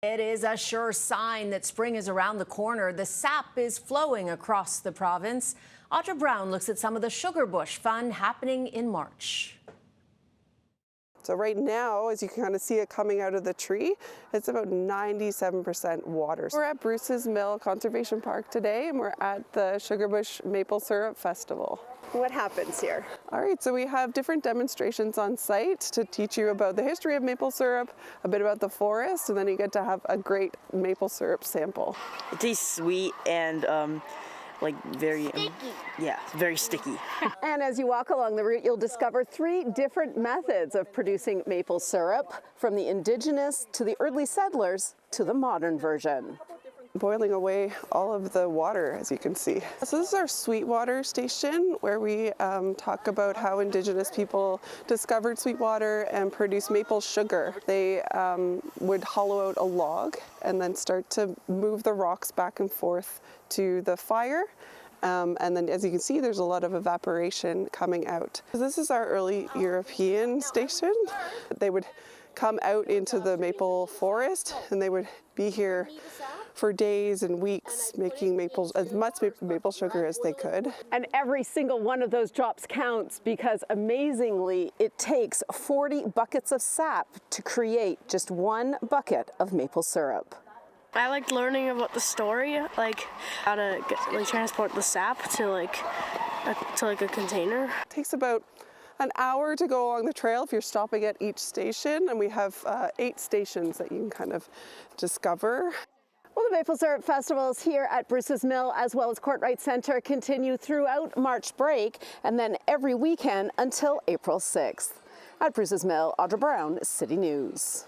It is a sure sign that spring is around the corner. The sap is flowing across the province. Audra Brown looks at some of the sugar bush fun happening in March. So right now, as you can kind of see it coming out of the tree, it's about 97% water. We're at Bruce's Mill Conservation Park today, and we're at the Sugarbush Maple Syrup Festival. What happens here? All right, so we have different demonstrations on site to teach you about the history of maple syrup, a bit about the forest, and then you get to have a great maple syrup sample. It tastes sweet and like very very sticky. And as you walk along the route, you'll discover 3 different methods of producing maple syrup, from the indigenous to the early settlers to the modern version. Boiling away all of the water, as you can see. So this is our Sweetwater station, where we talk about how Indigenous people discovered Sweetwater and produced maple sugar. They would hollow out a log and then start to move the rocks back and forth to the fire. And then, as you can see, there's a lot of evaporation coming out. This is our early European station. They would come out into the maple forest, and they would be here for days and weeks making as much maple sugar as they could. And every single one of those drops counts, because amazingly it takes 40 buckets of sap to create just 1 bucket of maple syrup. I liked learning about the story, like how to transport the sap to a container. It takes about an hour to go along the trail if you're stopping at each station, and we have 8 stations that you can kind of discover. Well, the Maple Syrup Festivals here at Bruce's Mill, as well as Courtright Centre, continue throughout March break and then every weekend until April 6th. At Bruce's Mill, Audra Brown, City News.